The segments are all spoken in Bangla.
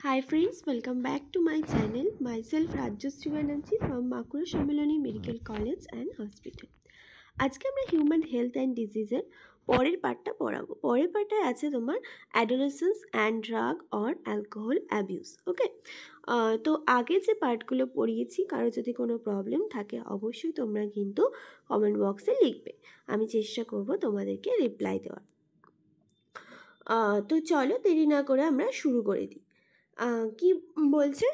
Hi friends, welcome back to my channel. Myself Rajyasree Banerjee from Bankura Sammeloni Medical College and Hospital. আজকে আমরা হিউম্যান হেলথ অ্যান্ড ডিজিজের পরের পার্টটা পড়াবো। পরের পার্টটায় আছে তোমার adolescence and drug or alcohol abuse. Okay, তো আগে যে পার্টগুলো পড়িয়েছি, কারো যদি কোনো প্রবলেম থাকে অবশ্যই তোমরা কিন্তু কমেন্ট বক্সে লিখবে, আমি চেষ্টা করব তোমাদেরকে রিপ্লাই দেওয়ার। তো চলো দেরি না করে আমরা শুরু করে দিই। কি বলছে,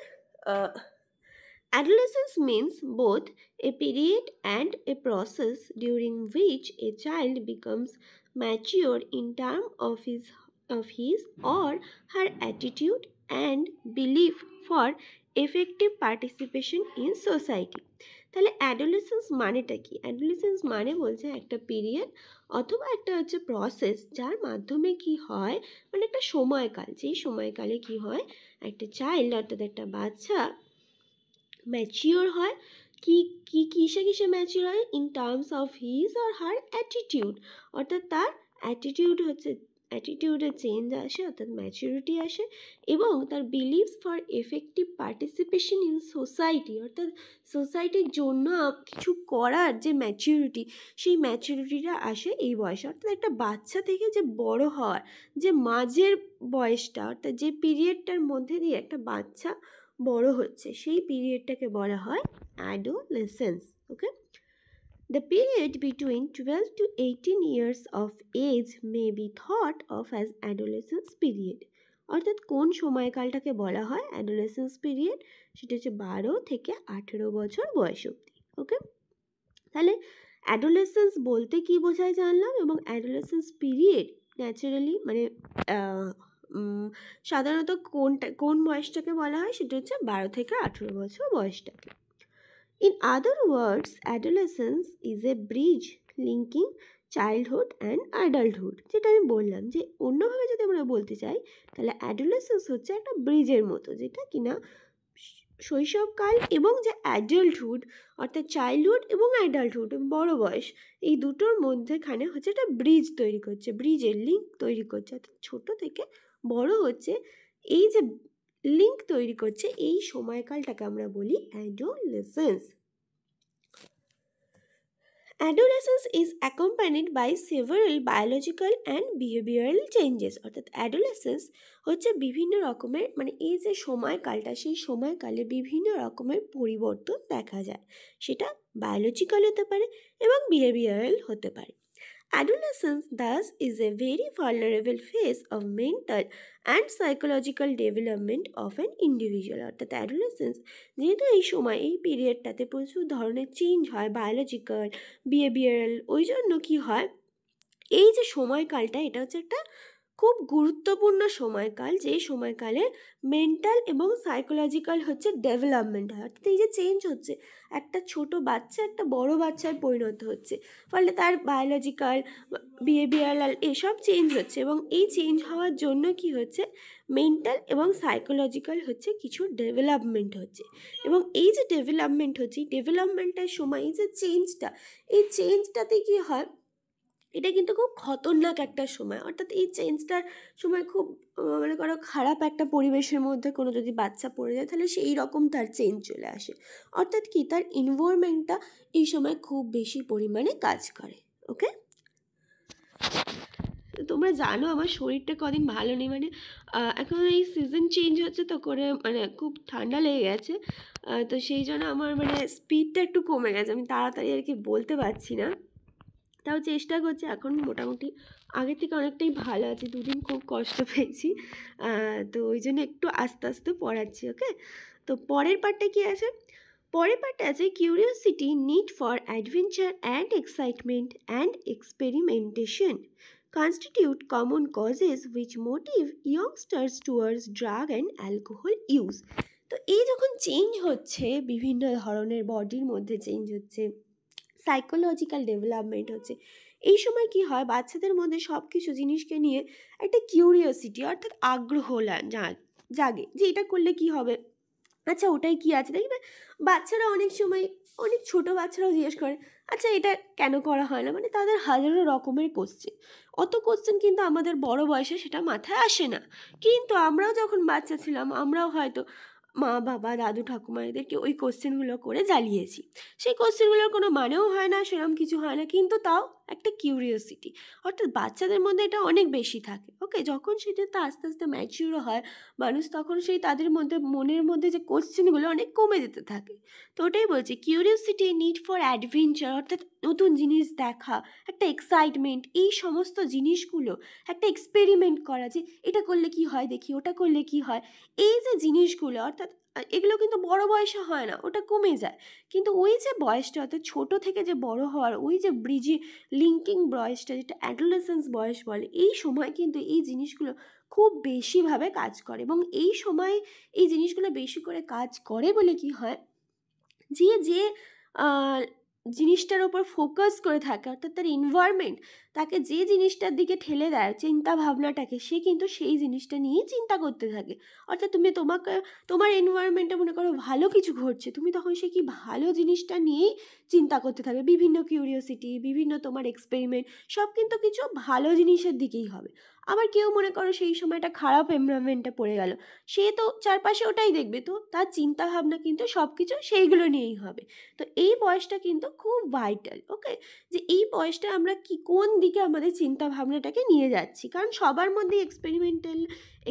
adolescence means both a period and a process during which a child becomes mature in terms of his or her attitude and belief for effective participation in society. তাহলে অ্যাডোলেসেন্স মানেটা কি? অ্যাডোলেসেন্স মানে বলছে একটা পিরিয়ড অথবা একটা হচ্ছে প্রসেস, যার মাধ্যমে কি হয়, মানে একটা সময়কাল, যেই সময়কালে কি হয় একটা চাইল্ড অর্থাৎ একটা বাচ্চা ম্যাচিওর হয়। কিসে ম্যাচিওর হয়? In terms of his or her attitude, অর্থাৎ তার অ্যাটিটিউডে চেঞ্জ আসে, অর্থাৎ ম্যাচিউরিটি আসে, এবং তার believes for effective participation in society, অর্থাৎ সোসাইটির জন্য কিছু করার যে ম্যাচিউরিটি, সেই ম্যাচিউরিটিটা আসে এই বয়সে। অর্থাৎ একটা বাচ্চা থেকে যে বড় হওয়ার যে মাঝের বয়সটা, অর্থাৎ যে পিরিয়ডটার মধ্যে দিয়ে একটা বাচ্চা বড় হচ্ছে, সেই পিরিয়ডটাকে বলা হয় adolescence. Okay, the period between 12 to 18 years of age may be thought of as adolescence period. অর্থাৎ কোন সময়কালটাকে বলা হয় অ্যাডোলেসেন্স পিরিয়ড? সেটা হচ্ছে 12 থেকে 18 বছর বয়স অবধি। ওকে, তাহলে অ্যাডোলেসেন্স বলতে কি বোঝায় জানলাম, এবং অ্যাডোলেসেন্স পিরিয়ড ন্যাচারালি মানে সাধারণত কোন বয়সটাকে বলা হয়, সেটা হচ্ছে 12 থেকে 18 বছর বয়সটাকে। In other words, adolescence is a bridge linking childhood and adulthood. যেটা আমি বললাম, যে অন্যভাবে যদি আমরা বলতে চাই তাহলে অ্যাডোলেসেন্স হচ্ছে একটা ব্রিজের মতো, যেটা কিনা শৈশবকাল এবং যে অ্যাডাল্টহুড, অর্থাৎ চাইল্ডহুড এবং অ্যাডাল্টহুড বড় বয়স, এই দুটোর মধ্যেখানে হচ্ছে একটা ব্রিজ তৈরি করছে, ব্রিজের লিঙ্ক তৈরি করছে, অর্থাৎ ছোট থেকে বড় হচ্ছে, এই যে লিঙ্ক তৈরি করছে, এই সময়কালটাকে আমরা বলি adolescence. Adolescence is accompanied by several biological and behavioral changes. অর্থাৎ অ্যাডোলেসেন্স হচ্ছে বিভিন্ন রকমের, মানে এই যে সময়কালটা, সেই সময়কালে বিভিন্ন রকমের পরিবর্তন দেখা যায়, সেটা বায়োলজিক্যাল হতে পারে এবং বিহেভিয়ারাল হতে পারে। Adolescence thus is a very vulnerable phase of mental and psychological development of an individual. অর্থাৎ অ্যাডোলেসেন্স যেহেতু এই সময়, এই পিরিয়ডটাতে প্রচুর ধরনের চেঞ্জ হয়, বায়োলজিক্যাল, বিহেভিয়ারাল, ওই জন্য কী হয়, এই যে সময়কালটা, এটা হচ্ছে একটা খুব গুরুত্বপূর্ণ সময়কাল, যে সময়কালে মেন্টাল এবং সাইকোলজিক্যাল হচ্ছে ডেভেলপমেন্ট হয়। অর্থাৎ এই যে চেঞ্জ হচ্ছে, একটা ছোট বাচ্চা একটা বড় বাচ্চায় পরিণত হচ্ছে, ফলে তার বায়োলজিক্যাল, বিহেভিয়ারাল এসব চেঞ্জ হচ্ছে, এবং এই চেঞ্জ হওয়ার জন্য কি হচ্ছে, মেন্টাল এবং সাইকোলজিক্যাল হচ্ছে কিছু ডেভেলপমেন্ট হচ্ছে, এবং এই যে ডেভেলপমেন্ট হচ্ছে, এই ডেভেলপমেন্টের সময় এই যে চেঞ্জটা, এই চেঞ্জটাতে কি হয়, এটা কিন্তু খুব খতরনাক একটা সময়। অর্থাৎ এই চেঞ্জটার সময় খুব মনে করো খারাপ একটা পরিবেশের মধ্যে কোনো যদি বাচ্চা পড়ে যায়, তাহলে সেই রকম তার চেঞ্জ চলে আসে। অর্থাৎ কি, তার এনভায়রনমেন্টটা এই সময় খুব বেশি পরিমাণে কাজ করে। ওকে, তোমরা জানো আমার শরীরটা কদিন ভালো নেই, মানে এখন এই সিজন চেঞ্জ হচ্ছে তো করে, মানে খুব ঠান্ডা লেগে গেছে, তো সেই জন্য আমার মানে স্পিডটা একটু কমে গেছে, আমি তাড়াতাড়ি আর কি বলতে পারছি না, তাও চেষ্টা করছি। এখন মোটামুটি আগের থেকে অনেকটাই ভালো আছে, দুদিন খুব কষ্ট পেয়েছি, তো ওই জন্য একটু আস্তে আস্তে পড়াচ্ছি। ওকে, তো পরের পার্টটা কি আছে? পরের পার্টটা আছে curiosity, need for adventure and excitement and experimentation constitute common causes which motive youngsters towards drug and alcohol use. তো এই যখন চেঞ্জ হচ্ছে, বিভিন্ন ধরনের বডির মধ্যে চেঞ্জ হচ্ছে, সাইকোলজিক্যাল ডেভেলপমেন্ট হচ্ছে, এই সময় কি হয়, বাচ্চাদের মধ্যে সব কিছু জিনিসকে নিয়ে একটা কিউরিওসিটি, অর্থাৎ আগ্রহ জাগে, যে এটা করলে কি হবে, আচ্ছা ওটাই কি আছে। দেখবে বাচ্চারা অনেক সময় অনেক ছোট বাচ্চারাও জিজ্ঞেস করে আচ্ছা এটা কেন করা হয় না, মানে তাদের হাজারো রকমের কোশ্চেন। অত কোশ্চেন কিন্তু আমাদের বড় বয়সে সেটা মাথায় আসে না, কিন্তু আমরাও যখন বাচ্চা ছিলাম আমরাও হয়তো মা বাবা দাদু ঠাকুমা এদেরকে ওই কোশ্চেনগুলো করে জ্বালিয়েছি। সেই কোশ্চেনগুলোর কোনো মানেও হয় না, সেরকম কিছু হয় না, কিন্তু তাও একটা কিউরিওসিটি, অর্থাৎ বাচ্চাদের মধ্যে এটা অনেক বেশি থাকে। ওকে, যখন সেটা আস্তে আস্তে ম্যাচিউর হয় মানুষ, তখন সেই তাদের মধ্যে মনের মধ্যে যে কোশ্চেনগুলো অনেক কমে যেতে থাকে। তো ওটাই বলছি, কিউরিওসিটি, নিড ফর অ্যাডভেঞ্চার, অর্থাৎ নতুন জিনিস দেখা, একটা এক্সাইটমেন্ট, এই সমস্ত জিনিসগুলো, একটা এক্সপেরিমেন্ট করা যে এটা করলে কি হয় দেখি, ওটা করলে কি হয়, এই যে জিনিসগুলো, অর্থাৎ এগুলো কিন্তু বড় বয়সে হয় না, ওটা কমে যায়। কিন্তু ওই যে বয়সটা, অর্থাৎ ছোট থেকে যে বড় হওয়ার ওই যে ব্রিজি লিঙ্কিং বয়সটা, যেটা অ্যাডোলেসেন্স বয়স বলে, এই সময় কিন্তু এই জিনিসগুলো খুব বেশিভাবে কাজ করে। এবং এই সময় এই জিনিসগুলো বেশি করে কাজ করে বলে কি হয়, যে যে জিনিসটার ওপর ফোকাস করে থাকে, অর্থাৎ তার এনভায়রনমেন্ট তাকে যে জিনিসটার দিকে ঠেলে দেয়, চিন্তা ভাবনাটাকে, সে কিন্তু সেই জিনিসটা নিয়েই চিন্তা করতে থাকে। অর্থাৎ তোমার এনভায়রনমেন্টে মনে করো ভালো কিছু ঘটছে, তুমি তখন সে কি ভালো জিনিসটা নিয়েই চিন্তা করতে থাকবে। বিভিন্ন কিউরিওসিটি, বিভিন্ন তোমার এক্সপেরিমেন্ট, সব কিন্তু কিছু ভালো জিনিসের দিকেই হবে। আবার কেউ মনে করো সেই সময়টা খারাপ এনভায়রনমেন্টে পড়ে গেল, সে তো চারপাশে ওটাই দেখবে, তো তার চিন্তা ভাবনা কিন্তু সব কিছু সেইগুলো নিয়েই হবে। তো এই বয়সটা কিন্তু খুব ভাইটাল। ওকে, যে এই বয়সটা আমরা কোন দিকে আমাদের চিন্তা ভাবনাটাকে নিয়ে যাচ্ছি, কারণ সবার মধ্যে এক্সপেরিমেন্টাল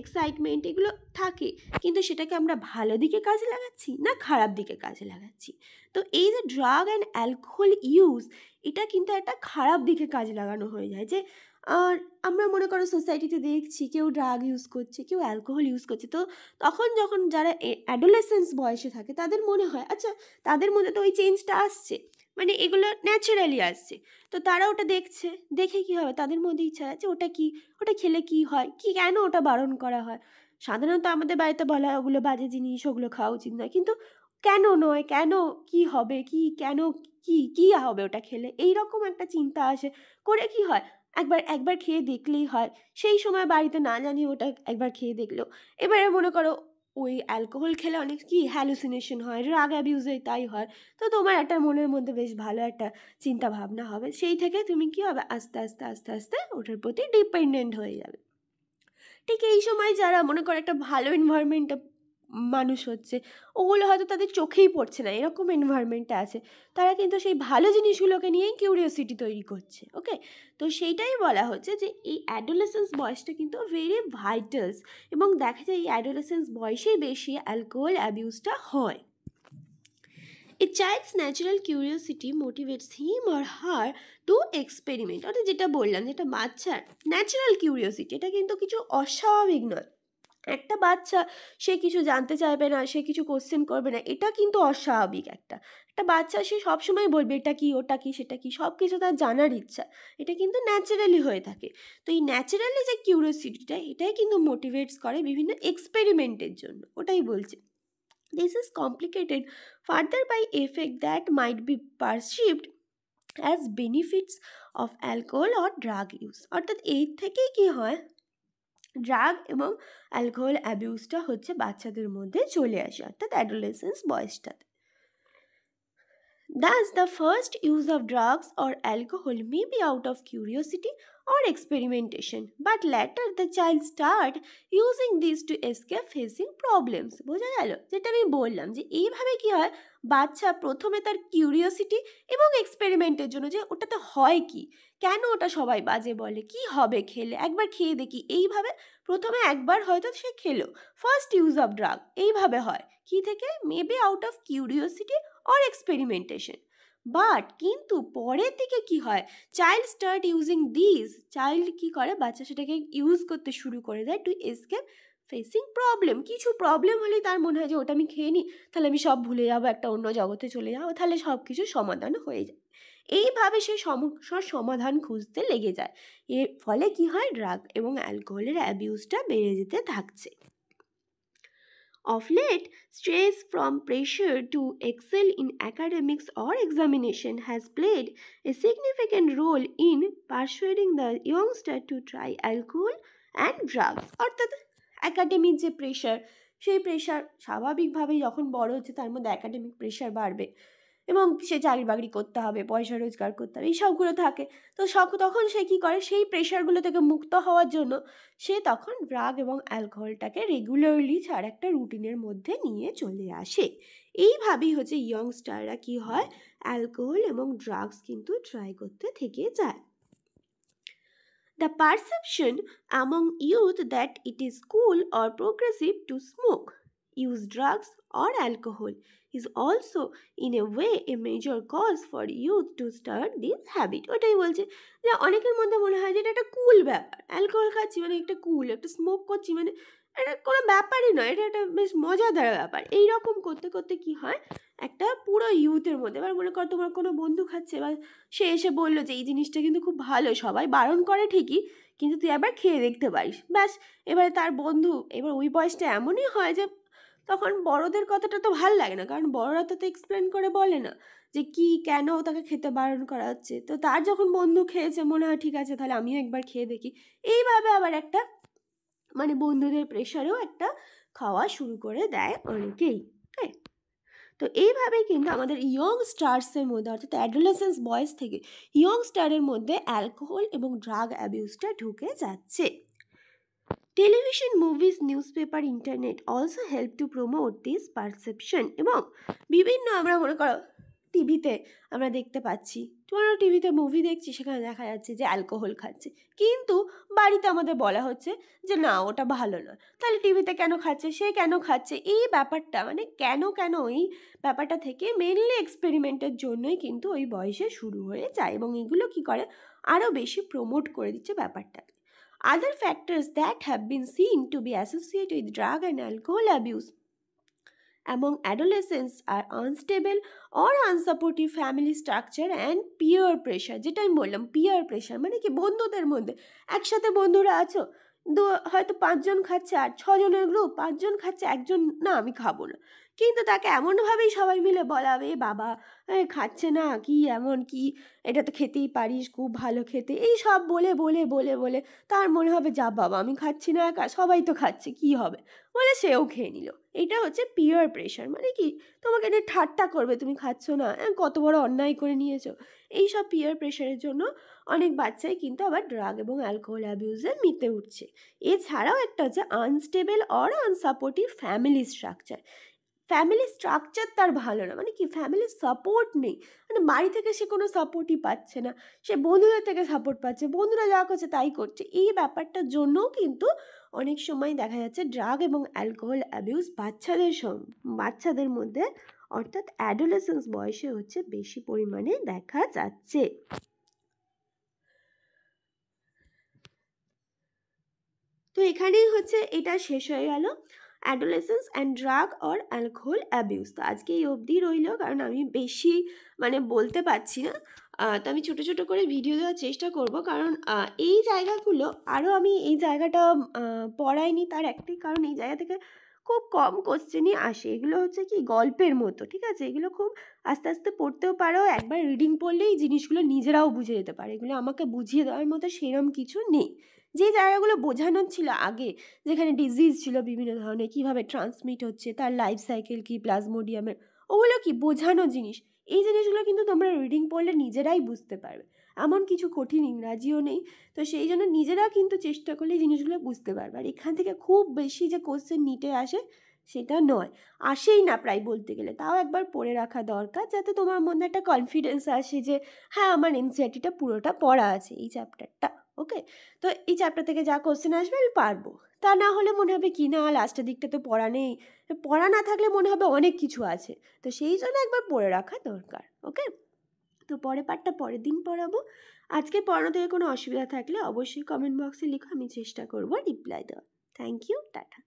এক্সাইটমেন্ট এগুলো থাকে, কিন্তু সেটাকে আমরা ভালো দিকে কাজে লাগাচ্ছি না খারাপ দিকে কাজে লাগাচ্ছি। তো এই যে ড্রাগ অ্যান্ড অ্যালকোহল ইউজ, এটা কিন্তু একটা খারাপ দিকে কাজে লাগানো হয়ে যায়। যে আর আমরা মনে করো সোসাইটিতে দেখছি কেউ ড্রাগ ইউজ করছে, কেউ অ্যালকোহল ইউজ করছে, তো তখন যখন যারা অ্যাডোলেসেন্স বয়সে থাকে তাদের মনে হয় আচ্ছা তাদের মধ্যে তো ওই চেঞ্জটা আসছে, মানে এগুলো ন্যাচারালি আসছে, তো তারা ওটা দেখছে, দেখে কি হবে তাদের মধ্যে ইচ্ছা আছে ওটা কি, ওটা খেলে কি হয়, কি কেন ওটা বারণ করা হয়। সাধারণত আমাদের বাড়িতে বলা হয় ওগুলো বাজে জিনিস, ওগুলো খাওয়া উচিত নয়, কিন্তু কেন নয়, কেন, কি হবে, কি কেন, কি হবে ওটা খেলে, এই রকম একটা চিন্তা আসে। করে কি হয়, একবার একবার খেয়ে দেখলেই হয়। সেই সময় বাড়িতে না জানিয়ে ওটা একবার খেয়ে দেখলো। এবারে মনে করো ওই অ্যালকোহল খেলে অনেক কি হ্যালুসিনেশন হয়, রাগ অ্যাবিউজে তাই হয়। তো তোমার একটা মনের মধ্যে বেশ ভালো একটা চিন্তা ভাবনা হবে, সেই থেকে তুমি কি হবে আস্তে আস্তে আস্তে আস্তে ওটার প্রতি ডিপেন্ডেন্ট হয়ে যাবে। ঠিক এই সময় যারা মনে করে একটা ভালো এনভায়রনমেন্টে মানুষ হচ্ছে, ওগুলো হয়তো তাদের চোখেই পড়ছে না, এরকম এনভায়রনমেন্টে আছে, তারা কিন্তু সেই ভালো জিনিসগুলোকে নিয়েই কিউরিওসিটি তৈরি করছে। ওকে, তো সেইটাই বলা হচ্ছে যে এই অ্যাডোলেসেন্স বয়সটা কিন্তু ভেরি ভাইটালস, এবং দেখা যায় এই অ্যাডোলেসেন্স বয়সেই বেশি অ্যালকোহল অ্যাবিউজটা হয়। A child's natural curiosity motivates him or her to experiment, অর্থাৎ যেটা বললাম, যেটা বাচ্চার ন্যাচারাল কিউরিওসিটি, এটা কিন্তু কিছু অস্বাভাবিক নয়। একটা বাচ্চা সে কিছু জানতে চাইবে না, সে কিছু কোশ্চেন করবে না, এটা কিন্তু অস্বাভাবিক। একটা বাচ্চা সে সবসময় বলবে এটা কি, ওটা কি, সেটা কি, সব কিছু তার জানার ইচ্ছা, এটা কিন্তু ন্যাচারালি হয়ে থাকে। তো এই ন্যাচারালি যে কিউরিওসিটিটা, এটাই কিন্তু মোটিভেটস করে বিভিন্ন এক্সপেরিমেন্টের জন্য, ওটাই বলছে। This is complicated further by effect that might be perceived as benefits of alcohol or drug use, অর্থাৎ এই থেকেই কি হয়, ড্রাগ এবং অ্যালকোহল অ্যাবিউজটা হচ্ছে বাচ্চাদের মধ্যে চলে আসে, অর্থাৎ adolescence বয়সটাতে। Thus, the first use of drugs or alcohol may be out of curiosity or experimentation, but later the child start using these to escape facing problems. বোঝা গেল যেটা আমি বললাম, যে এইভাবে কি হয়, বাচ্চা প্রথমে তার কিউরিওসিটি এবং এক্সপেরিমেন্টের জন্য, যে ওটাতে হয় কি, কেন ওটা সবাই বাজে বলে, কি হবে খেলে, একবার খেয়ে দেখি, এইভাবে প্রথমে একবার হয়তো সে খেলো, ফার্স্ট ইউজ অফ ড্রাগ এইভাবে হয়, কি থেকে, maybe out of curiosity or experimentation. But কিন্তু পরের দিকে কি হয়, child start using this, child কি করে, বাচ্চা সেটাকে ইউজ করতে শুরু করে দেয় টু এসকেপ ফেসিং প্রবলেম। কিছু প্রবলেম হলেই তার মনে হয় যে ওটা আমি খেয়ে নিই, তাহলে আমি সব ভুলে যাবো, একটা অন্য জগতে চলে যাবো, তাহলে সব কিছু সমাধান হয়ে যায়। এইভাবে সে সমস্যার সমাধান খুঁজতে লেগে যায়। এর ফলে কি হয়, ড্রাগ এবং অ্যালকোহলের অ্যাবিউজটা বেড়ে যেতে থাকছে। Of late, stress from pressure to excel in academics or examination has played a significant role in persuading the youngster to try alcohol and drugs. অর্থাৎ একাডেমিক যে প্রেশার, সেই প্রেশার স্বাভাবিকভাবেই যখন বড় হচ্ছে তার মধ্যে একাডেমিক প্রেশার বাড়বে, এবং সে চাকরি বাকরি করতে হবে, পয়সা রোজগার করতে হবে, এইসবগুলো থাকে। তো তখন সে কী করে, সেই প্রেশারগুলো থেকে মুক্ত হওয়ার জন্য সে তখন ড্রাগ এবং অ্যালকোহলটাকে রেগুলারলি ছাড় একটা রুটিনের মধ্যে নিয়ে চলে আসে। এইভাবেই হচ্ছে ইয়ংস্টাররা কী হয়, অ্যালকোহল এবং ড্রাগস কিন্তু ট্রাই করতে থেকে যায়। The perception among youth that it is cool or progressive to smoke, use drugs or alcohol is also in a way a major cause for youth to start this habit. ওটাই বলছে যে অনেকের মধ্যে মনে হয় যে এটা একটা কুল ব্যাপার, অ্যালকোহল খাচ্ছি মানে একটা কুল, একটা স্মোক করছি মানে এটা কোনো ব্যাপারই নয়, এটা একটা বেশ মজাদার ব্যাপার। এইরকম করতে করতে কি হয়, একটা পুরো ইউথের মধ্যে, এবার মনে করো তোমার কোনো বন্ধু খাচ্ছে, এবার সে এসে বললো যে এই জিনিসটা কিন্তু খুব ভালো, সবাই বারণ করে ঠিকই কিন্তু তুই একবার খেয়ে দেখতে পারিস, ব্যাস এবারে তার বন্ধু, এবার ওই বয়সটা এমনই হয় যে তখন বড়দের কথাটা তো ভাল লাগে না, কারণ বড়রা তো এক্সপ্লেন করে বলে না যে কি কেন তাকে খেতে বারণ করা হচ্ছে। তো তার যখন বন্ধু খেয়েছে মনে হয় ঠিক আছে তাহলে আমিও একবার খেয়ে দেখি, এইভাবে আবার একটা মানে বন্ধুদের প্রেশারেও একটা খাওয়া শুরু করে দেয় অনেকেই। ওকে, তো এইভাবেই কিন্তু আমাদের ইয়ং স্টার্সের মধ্যে অর্থাৎ অ্যাডোলেসেন্স বয়স থেকে ইয়ং স্টারের মধ্যে অ্যালকোহল এবং ড্রাগ অ্যাবিউজটা ঢুকে যাচ্ছে। Television, movies, newspaper, internet also help to promote this perception. এবং বিভিন্ন আমরা মনে করো টিভিতে আমরা দেখতে পাচ্ছি, তোমরা টিভিতে মুভি দেখছি, সেখানে দেখা যাচ্ছে যে অ্যালকোহল খাচ্ছে, কিন্তু বাড়িতে আমাদের বলা হচ্ছে যে না ওটা ভালো নয়, তাহলে টিভিতে কেন খাচ্ছে, সে কেন খাচ্ছে, এই ব্যাপারটা মানে কেন এই ব্যাপারটা থেকে মেনলি এক্সপেরিমেন্টের জন্যই কিন্তু ওই বয়সে শুরু হয়ে যায় এবং এগুলো কি করে আরও বেশি প্রমোট করে দিচ্ছে ব্যাপারটাকে। Other factors that have been seen to be associated with drug and alcohol abuse among adolescents are unstable or unsupportive family structure and peer pressure. যেটা আমি বললাম peer pressure মানে কি, বন্ধুদের মধ্যে একসাথে বন্ধুরা আছো, হয়তো 5 জন খাচ্ছে আর 6 জনের গ্রুপ, 5 জন খাচ্ছে, একজন না আমি খাবো না, কিন্তু তাকে এমনভাবেই সবাই মিলে বলাবে বাবা খাচ্ছে না কি এমন কি, এটা তো খেতেই পারিস, খুব ভালো খেতে, এই সব বলে বলে বলে বলে তার মনে হবে যা বাবা আমি খাচ্ছি না একা, সবাই তো খাচ্ছে কি হবে, বলে সেও খেয়ে নিল। এটা হচ্ছে পিয়ার প্রেশার, মানে কি তোমাকে এটা ঠাট্টা করবে তুমি খাচ্ছ না, কত বড় অন্যায় করে নিয়েছো। এইসব পিয়ার প্রেশারের জন্য অনেক বাচ্চাই কিন্তু আবার ড্রাগ এবং অ্যালকোহল অ্যাবিউজে মেতে উঠছে। এছাড়াও একটা হচ্ছে unstable or unsupportive family structure. Family structure তার ভালো না, মানে কি ফ্যামিলির সাপোর্ট নেই, মানে বাড়ি থেকে সে কোনো সাপোর্টই পাচ্ছে না, সে বন্ধুদের থেকে সাপোর্ট পাচ্ছে, বন্ধুরা যা করছে তাই করছে। এই ব্যাপারটার জন্যও কিন্তু অনেক সময় দেখা যাচ্ছে ড্রাগ এবং অ্যালকোহল অ্যাবিউজ বাচ্চাদের মধ্যে অর্থাৎ অ্যাডোলেসেন্স বয়সে হচ্ছে বেশি পরিমাণে দেখা যাচ্ছে। তো এখানেই হচ্ছে এটা শেষ হয়ে গেল adolescence and drug or alcohol abuse. তো আজকে এই অবধি রইল, কারণ আমি বেশি মানে বলতে পারছি না, তো আমি ছোটো ছোটো করে ভিডিও দেওয়ার চেষ্টা করব, কারণ এই জায়গাগুলো আরও আমি এই জায়গাটা পড়াইনি, তার একটাই কারণ এই জায়গা থেকে খুব কম কোশ্চেনই আসে, এগুলো হচ্ছে কি গল্পের মতো, ঠিক আছে, এগুলো খুব আস্তে আস্তে পড়তেও পারো, একবার রিডিং পড়লেই এই জিনিসগুলো নিজেরাও বুঝে যেতে পারে, এগুলো আমাকে বুঝিয়ে দেওয়ার মতো সেরম কিছু নেই। যে জায়গাগুলো বোঝানোর ছিল আগে, যেখানে ডিজিজ ছিল বিভিন্ন ধরনের, কীভাবে ট্রান্সমিট হচ্ছে, তার লাইফ সাইকেল কী, প্লাজমোডিয়ামের, ওগুলো কি বোঝানো জিনিস, এই জিনিসগুলো কিন্তু তোমরা রিডিং পড়লে নিজেরাই বুঝতে পারবে, এমন কিছু কঠিন ইংরাজিও নেই। তো সেই জন্য নিজেরা কিন্তু চেষ্টা করলে এই জিনিসগুলো বুঝতে পারবে। আর এখান থেকে খুব বেশি যে কোশ্চেন নিটে আসে সেটা নয়, আসেই না প্রায় বলতে গেলে, তাও একবার পড়ে রাখা দরকার, যাতে তোমার মধ্যে একটা কনফিডেন্স আসে যে হ্যাঁ আমার এনসিইআরটিটা পুরোটা পড়া আছে এই চ্যাপ্টারটা। ওকে, তো এই চ্যাপ্টার থেকে যা কোশ্চেন আসবে আমি পারবো, তা না হলে মনে হবে কি না লাস্টের দিকটা তো পড়া নেই, পড়া না থাকলে মনে হবে অনেক কিছু আছে, তো সেই জন্য একবার পড়ে রাখা দরকার। ওকে, তো পরের পার্টটা পরের দিন পড়াবো। আজকে পড়ানো থেকে কোনো অসুবিধা থাকলে অবশ্যই কমেন্ট বক্সে লিখো, আমি চেষ্টা করবো রিপ্লাই দেওয়ার। Thank you, tata.